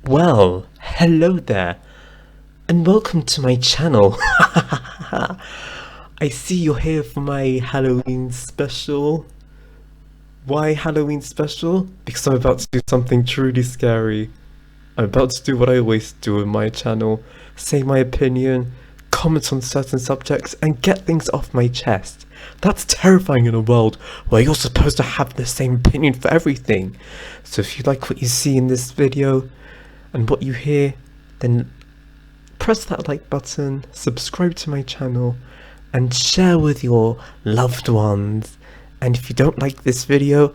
Well, hello there, and welcome to my channel. I see you're here for my Halloween special. Why Halloween special? Because I'm about to do something truly scary. I'm about to do what I always do in my channel, say my opinion, comment on certain subjects, and get things off my chest. That's terrifying in a world where you're supposed to have the same opinion for everything. So if you like what you see in this video, and what you hear, then press that like button, subscribe to my channel, and share with your loved ones. And if you don't like this video,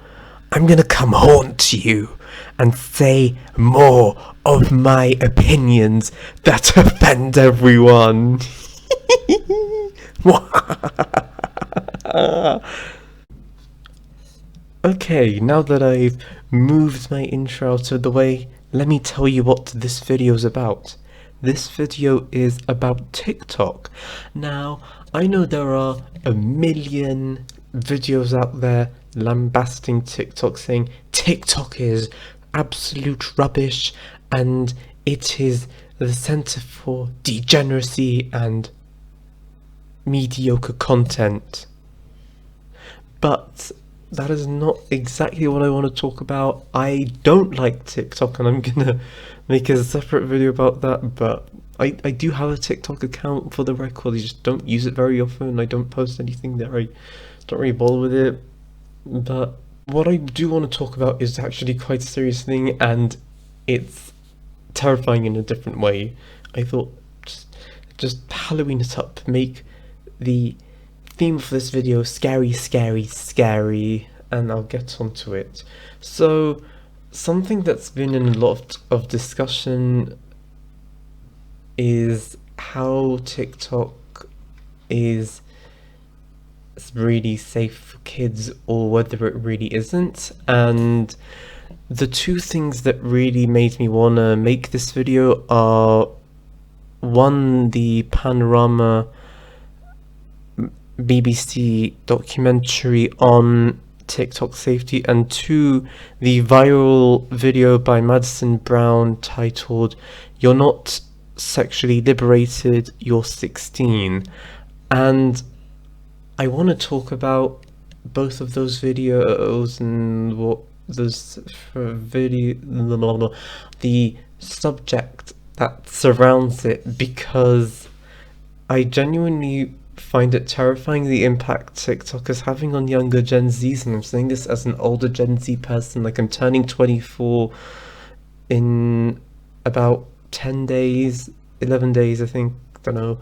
I'm gonna come haunt you and say more of my opinions that offend everyone. Okay, now that I've moved my intro out of the way, let me tell you what this video is about. This video is about TikTok. Now, I know there are a million videos out there lambasting TikTok, saying TikTok is absolute rubbish and it is the center for degeneracy and mediocre content. But that is not exactly what I want to talk about. I don't like TikTok, and I'm gonna make a separate video about that, but I do have a TikTok account, for the record. I just don't use it very often. I don't post anything there. I don't really bother with it. But what I do want to talk about is actually quite a serious thing, and it's terrifying in a different way. I thought just Halloween it up, make the theme for this video scary, scary, scary, and I'll get onto it. So, something that's been in a lot of discussion is how TikTok is really safe for kids or whether it really isn't. And the two things that really made me want to make this video are, one, the Panorama BBC documentary on TikTok safety, and two, the viral video by Madison Brown titled "You're Not Sexually Liberated, You're 16." And I want to talk about both of those videos and what those the subject that surrounds it, because I genuinely find it terrifying the impact TikTok is having on younger Gen Zs, and I'm saying this as an older Gen Z person. Like, I'm turning 24 in about 10 days, 11 days, I think, don't know,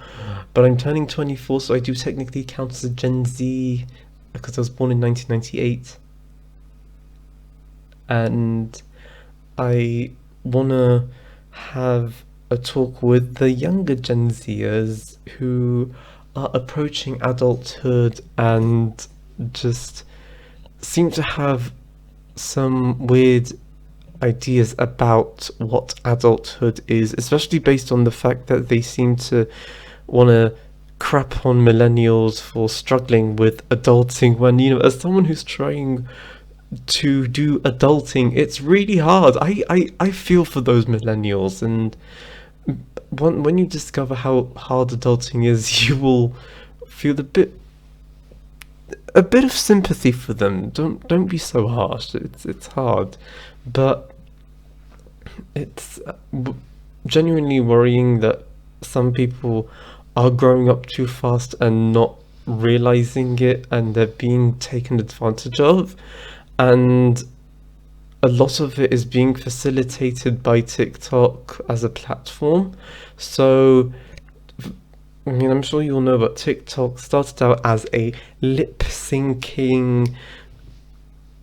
but I'm turning 24, so I do technically count as a Gen Z because I was born in 1998, and I wanna have a talk with the younger Gen Zers who are approaching adulthood and just seem to have some weird ideas about what adulthood is, especially based on the fact that they seem to want to crap on millennials for struggling with adulting, when, you know, as someone who's trying to do adulting, it's really hard. I feel for those millennials, and when you discover how hard adulting is, you will feel a bit of sympathy for them. Don't be so harsh. It's hard, but it's genuinely worrying that some people are growing up too fast and not realizing it, and they're being taken advantage of, and a lot of it is being facilitated by TikTok as a platform. So, I mean, I'm sure you all know, but TikTok started out as a lip syncing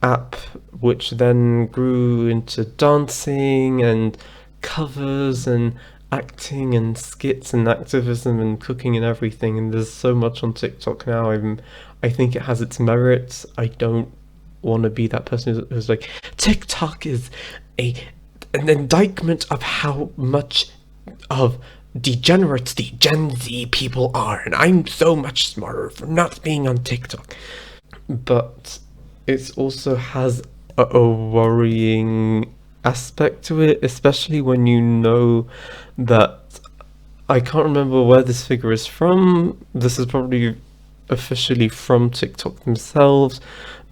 app, which then grew into dancing and covers and acting and skits and activism and cooking and everything. And there's so much on TikTok now. I think it has its merits. I don't want to be that person who's like, TikTok is an indictment of how much of degenerates the Gen Z people are, and I'm so much smarter for not being on TikTok. But it also has a worrying aspect to it, especially when you know that I can't remember where this figure is from. This is probably officially from TikTok themselves,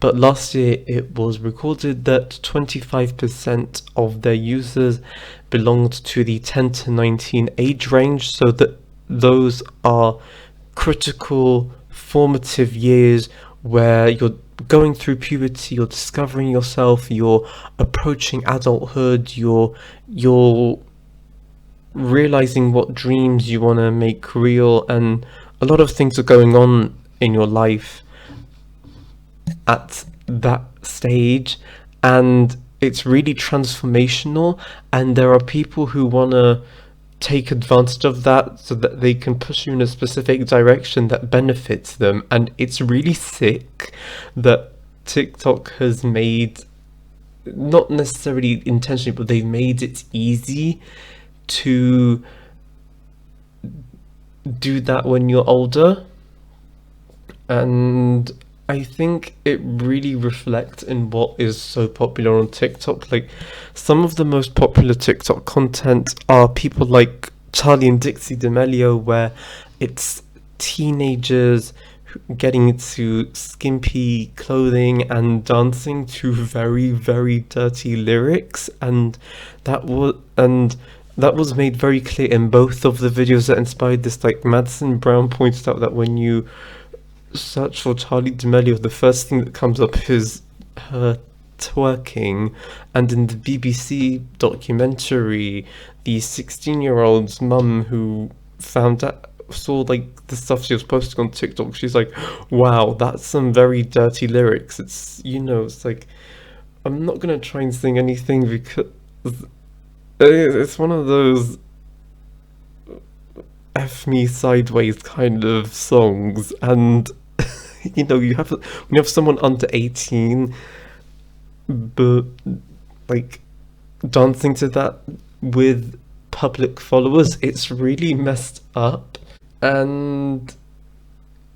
but last year it was recorded that 25% of their users belonged to the 10 to 19 age range, so that those are critical formative years where you're going through puberty, you're discovering yourself, you're approaching adulthood, you're realizing what dreams you want to make real, and a lot of things are going on in your life at that stage, and it's really transformational, and there are people who want to take advantage of that so that they can push you in a specific direction that benefits them. And it's really sick that TikTok has made, not necessarily intentionally, but they've made it easy to do that when you're older. And I think it really reflects in what is so popular on TikTok. Like, some of the most popular TikTok content are people like Charlie and Dixie D'Amelio, where it's teenagers getting into skimpy clothing and dancing to very, very dirty lyrics, and that was made very clear in both of the videos that inspired this. Like, Madison Brown pointed out that when you search for Charlie D'Amelio, the first thing that comes up is her twerking, and in the BBC documentary, the 16-year-old's mum who found out, saw like the stuff she was posting on TikTok, she's like, wow, that's some very dirty lyrics. It's, it's like, I'm not gonna try and sing anything because it's one of those F me sideways kind of songs, and you have someone under 18 but like dancing to that with public followers. It's really messed up. And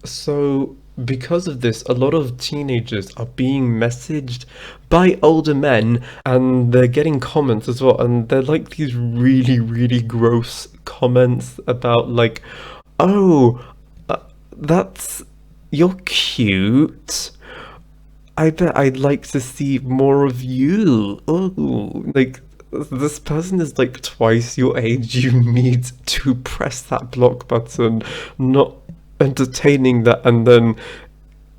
so because of this, a lot of teenagers are being messaged by older men, and they're getting comments as well, and they're like these really, really gross comments about like, oh, that's, you're cute, I bet I'd like to see more of you. Oh, like, this person is like twice your age. You need to press that block button, not entertaining that, and then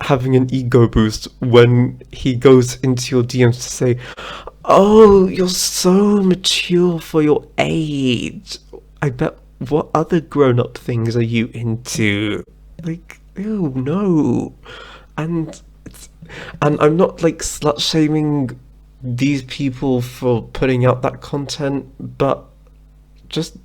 having an ego boost when he goes into your DMs to say, oh, you're so mature for your age. I bet, what other grown-up things are you into? Like, ew, no. And and I'm not like slut shaming these people for putting out that content, but just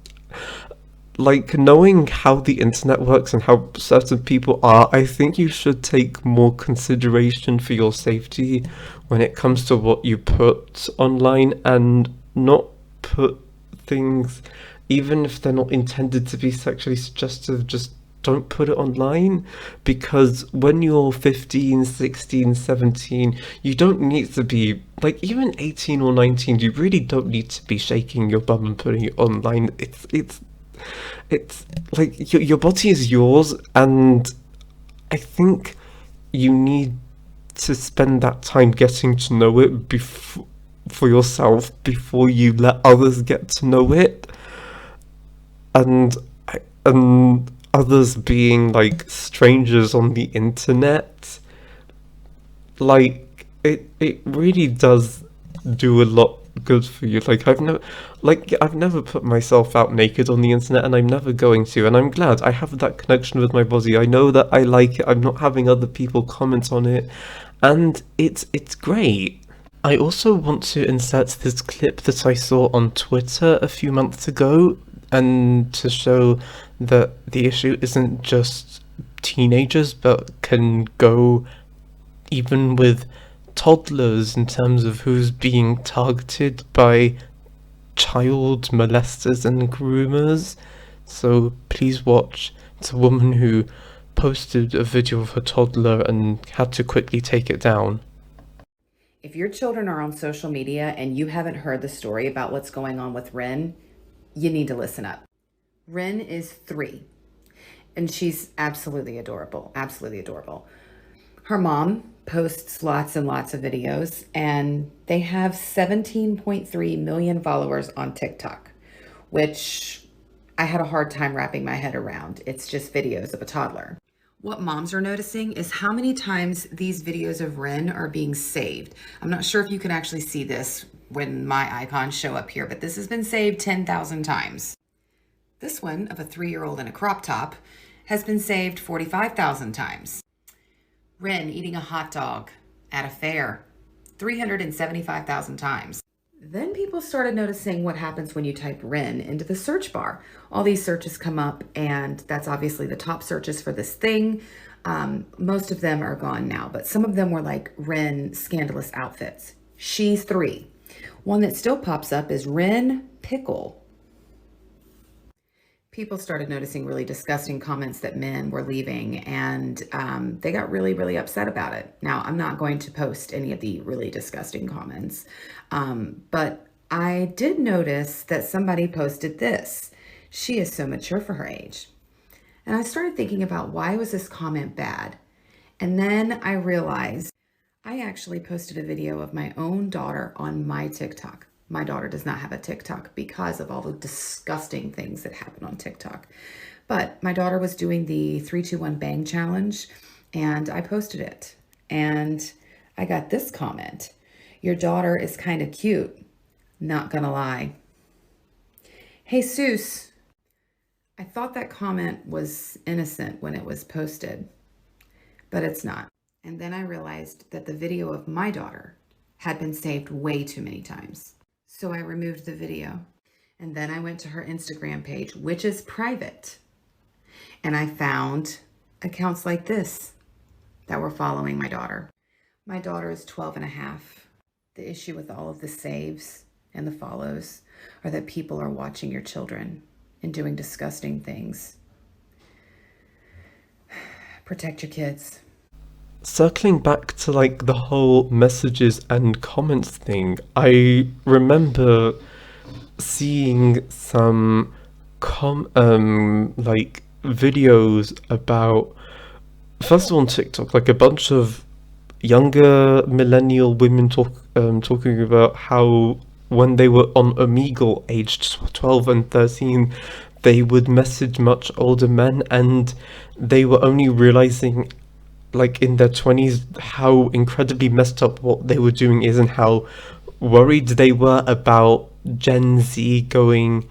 like knowing how the internet works and how certain people are, I think you should take more consideration for your safety when it comes to what you put online, and not put things, even if they're not intended to be sexually suggestive, just don't put it online. Because when you're 15, 16, 17, you don't need to be, like, even 18 or 19, you really don't need to be shaking your bum and putting it online. It's like your body is yours, and I think you need to spend that time getting to know it for yourself before you let others get to know it. And others being like strangers on the internet, like it really does do a lot good for you. Like, I've never put myself out naked on the internet, and I'm never going to, and I'm glad I have that connection with my body. I know that I like it. I'm not having other people comment on it, and it's great. I also want to insert this clip that I saw on Twitter a few months ago, and to show that the issue isn't just teenagers, but can go even with toddlers in terms of who's being targeted by child molesters and groomers. So please watch. It's a woman who posted a video of her toddler and had to quickly take it down. If your children are on social media and you haven't heard the story about what's going on with Ren, you need to listen up. Ren is 3, and she's absolutely adorable, absolutely adorable. Her mom posts lots and lots of videos, and they have 17.3 million followers on TikTok, which I had a hard time wrapping my head around. It's just videos of a toddler. What moms are noticing is how many times these videos of Ren are being saved. I'm not sure if you can actually see this when my icons show up here, but this has been saved 10,000 times. This one of a 3-year-old in a crop top has been saved 45,000 times. Ren eating a hot dog at a fair 375,000 times. Then people started noticing what happens when you type Ren into the search bar. All these searches come up, and that's obviously the top searches for this thing. Most of them are gone now, but some of them were like Ren scandalous outfits. She's 3. One that still pops up is Ren pickle. People started noticing really disgusting comments that men were leaving, and they got really, really upset about it. Now, I'm not going to post any of the really disgusting comments, but I did notice that somebody posted this. She is so mature for her age. And I started thinking about, why was this comment bad? And then I realized I actually posted a video of my own daughter on my TikTok. My daughter does not have a TikTok because of all the disgusting things that happen on TikTok. But my daughter was doing the 3-2-1 bang challenge, and I posted it. And I got this comment: "Your daughter is kind of cute, not gonna lie." Hey, Seuss. I thought that comment was innocent when it was posted, but it's not. And then I realized that the video of my daughter had been saved way too many times. So I removed the video. And then I went to her Instagram page, which is private. And I found accounts like this that were following my daughter. My daughter is 12 and a half. The issue with all of the saves and the follows are that people are watching your children and doing disgusting things. Protect your kids. Circling back to like the whole messages and comments thing, I remember seeing some like videos about, first of all on TikTok, like a bunch of younger millennial women talking about how when they were on Omegle, aged 12 and 13, they would message much older men, and they were only realizing like in their 20s how incredibly messed up what they were doing is, and how worried they were about Gen Z going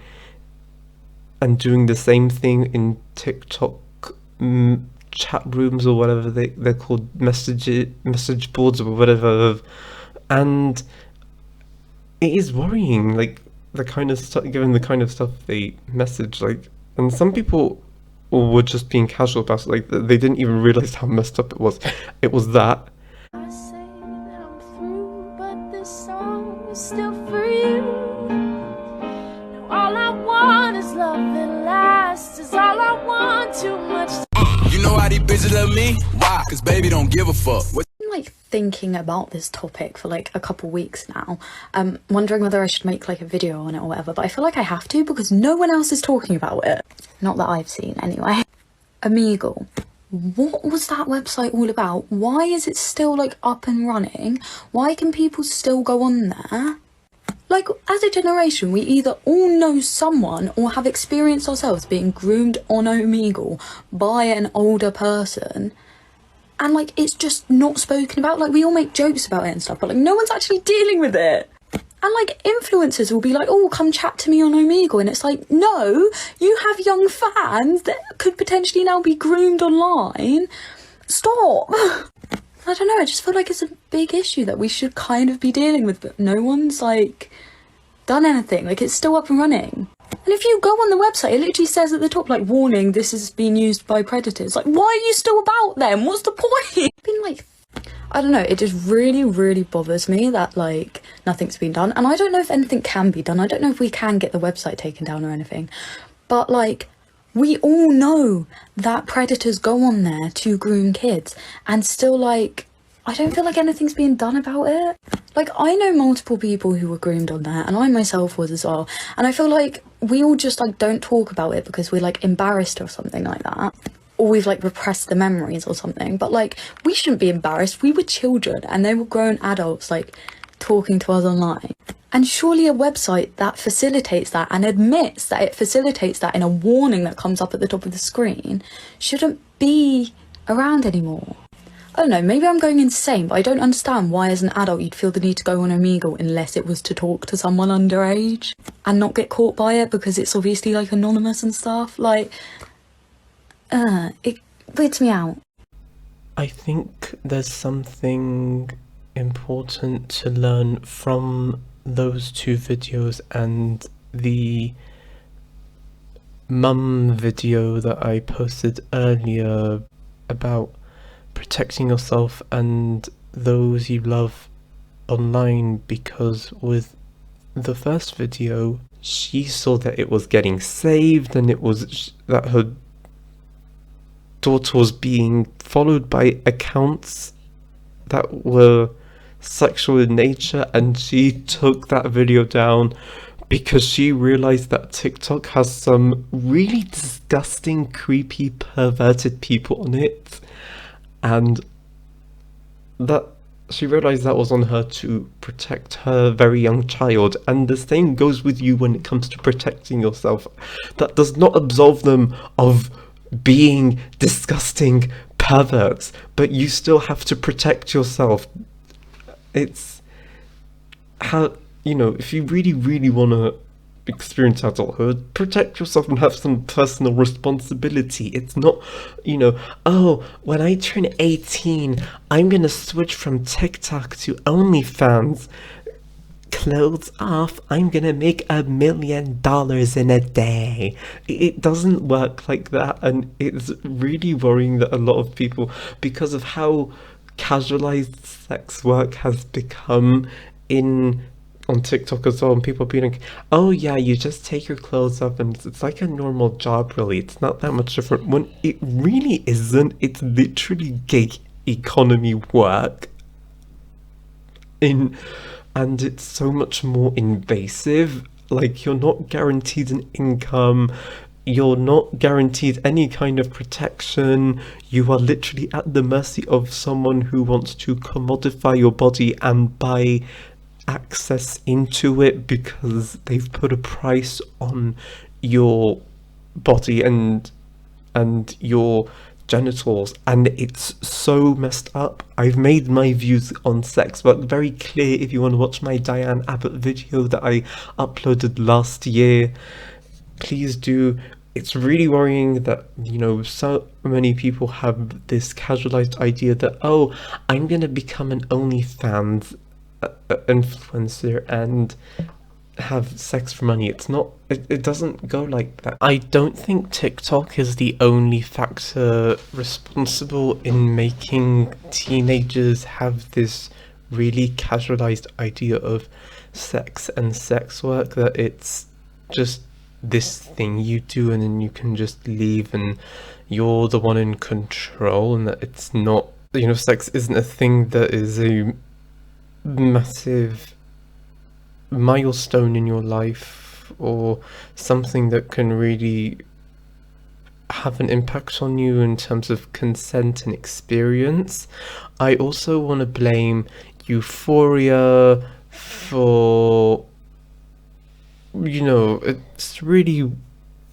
and doing the same thing in TikTok chat rooms or whatever they're called, message boards or whatever. And it is worrying, like the kind of stuff, given the kind of stuff they message, like, and some people were just being casual about it, like they didn't even realize how messed up it was. It was that. I say that I'm through, but this song is still for you. Now all I want is love that lasts, is all I want, too much. You know how these bitches love me? Why? Cause baby don't give a fuck. Like thinking about this topic for like a couple weeks now, wondering whether I should make like a video on it or whatever, but I feel like I have to because no one else is talking about it. Not that I've seen anyway. Omegle. What was that website all about? Why is it still like up and running? Why can people still go on there? Like, as a generation, we either all know someone or have experienced ourselves being groomed on Omegle by an older person. And, like, it's just not spoken about. Like, we all make jokes about it and stuff, but, like, no one's actually dealing with it. And, like, influencers will be like, oh, come chat to me on Omegle. And it's like, no, you have young fans that could potentially now be groomed online. Stop. I don't know, I just feel like it's a big issue that we should kind of be dealing with, but no one's, like, done anything. Like, it's still up and running. And if you go on the website, it literally says at the top, like, warning, this is being used by predators. Like, why are you still about them? What's the point? Been like, I don't know, it just really, really bothers me that, like, nothing's been done. And I don't know if anything can be done. I don't know if we can get the website taken down or anything. But, like, we all know that predators go on there to groom kids. And still, like, I don't feel like anything's being done about it. Like, I know multiple people who were groomed on there, and I myself was as well. And I feel like we all just, like, don't talk about it because we're, like, embarrassed or something like that. Or we've, like, repressed the memories or something. But, like, we shouldn't be embarrassed. We were children, and they were grown adults, like, talking to us online. And surely a website that facilitates that and admits that it facilitates that in a warning that comes up at the top of the screen shouldn't be around anymore. I don't know, maybe I'm going insane, but I don't understand why as an adult you'd feel the need to go on Omegle unless it was to talk to someone underage and not get caught by it because it's obviously, like, anonymous and stuff. Like, it weirds me out. I think there's something important to learn from those two videos and the mum video that I posted earlier about protecting yourself and those you love online, because with the first video she saw that it was getting saved and it was that her daughter was being followed by accounts that were sexual in nature, and she took that video down because she realized that TikTok has some really disgusting, creepy, perverted people on it, and that she realized that was on her to protect her very young child. And the same goes with you when it comes to protecting yourself. That does not absolve them of being disgusting perverts, but you still have to protect yourself. It's how, you know, if you really, really want to experience adulthood, protect yourself and have some personal responsibility. It's not, you know, oh, when I turn 18, I'm gonna switch from TikTok to OnlyFans. Clothes off, I'm gonna make $1 million in a day. It doesn't work like that, and it's really worrying that a lot of people, because of how casualized sex work has become on TikTok as well, and people being like, oh yeah, you just take your clothes off and it's like a normal job, really, it's not that much different, when it really isn't. It's literally gig economy work and it's so much more invasive. Like, you're not guaranteed an income, you're not guaranteed any kind of protection. You are literally at the mercy of someone who wants to commodify your body and buy access into it because they've put a price on your body and your genitals, and it's so messed up. I've made my views on sex work very clear if you want to watch my Diane Abbott video that I uploaded last year. Please do. It's really worrying that, you know, so many people have this casualized idea that, oh, I'm gonna become an OnlyFans influencer and have sex for money. It's not, it doesn't go like that. I don't think TikTok is the only factor responsible in making teenagers have this really casualized idea of sex and sex work, that it's just this thing you do and then you can just leave and you're the one in control, and that it's not, you know, sex isn't a thing that is a massive milestone in your life or something that can really have an impact on you in terms of consent and experience. I also want to blame Euphoria for, you know, it's really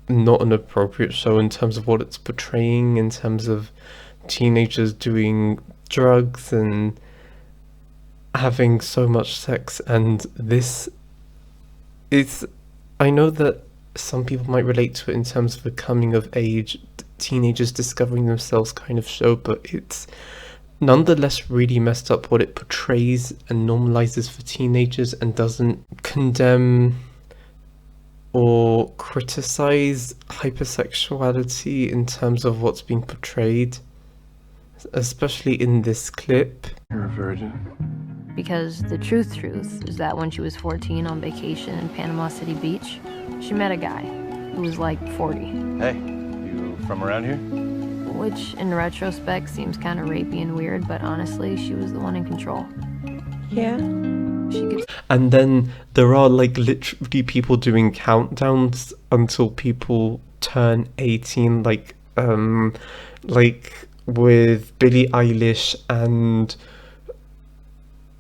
not an appropriate show in terms of what it's portraying, in terms of teenagers doing drugs and having so much sex. And this is, I know that some people might relate to it in terms of a coming of age, teenagers discovering themselves kind of show, but it's nonetheless really messed up what it portrays and normalizes for teenagers, and doesn't condemn or criticize hypersexuality in terms of what's being portrayed, especially in this clip. You're a virgin. Because the truth is that when she was 14 on vacation in Panama City Beach, she met a guy who was like 40. Hey, you from around here? which in retrospect seems kind of rapey and weird, but honestly, she was the one in control. Yeah. She could And then there are like literally people doing countdowns until people turn 18, like with Billie Eilish and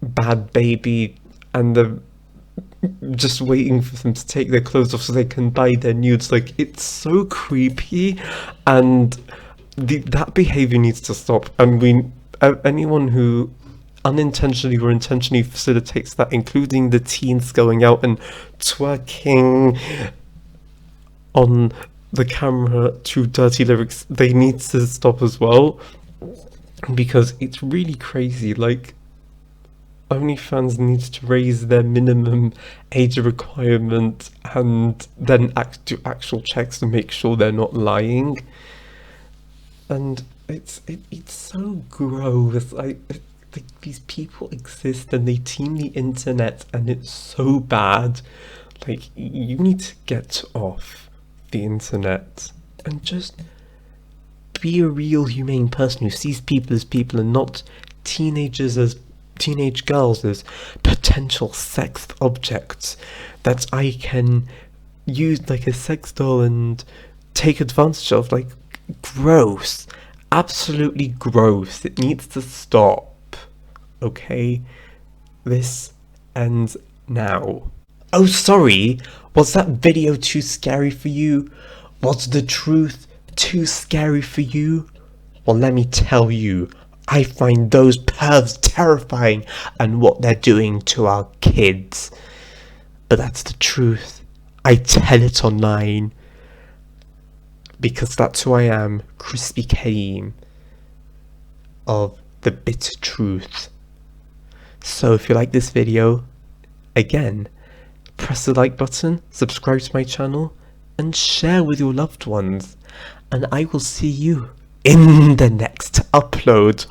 Bad Baby, and the just waiting for them to take their clothes off so they can buy their nudes. Like, it's so creepy, and that behavior needs to stop. And anyone who unintentionally or intentionally facilitates that, including the teens going out and twerking on the camera to dirty lyrics, they need to stop as well, because it's really crazy. Like, OnlyFans needs to raise their minimum age requirement and then do actual checks to make sure they're not lying. And it's so gross. These people exist and they team the internet, and it's so bad. Like, you need to get off the internet and just be a real humane person who sees people as people and not teenage girls as potential sex objects that I can use like a sex doll and take advantage of. Like, gross. Absolutely gross. It needs to stop. Okay? This ends now. Oh, sorry. Was that video too scary for you? Was the truth too scary for you? Well, let me tell you, I find those pervs terrifying and what they're doing to our kids. But that's the truth. I tell it online. Because that's who I am, Crispy Kareem, of The Bitter Truth. So if you like this video, again, press the like button, subscribe to my channel, and share with your loved ones. And I will see you in the next upload.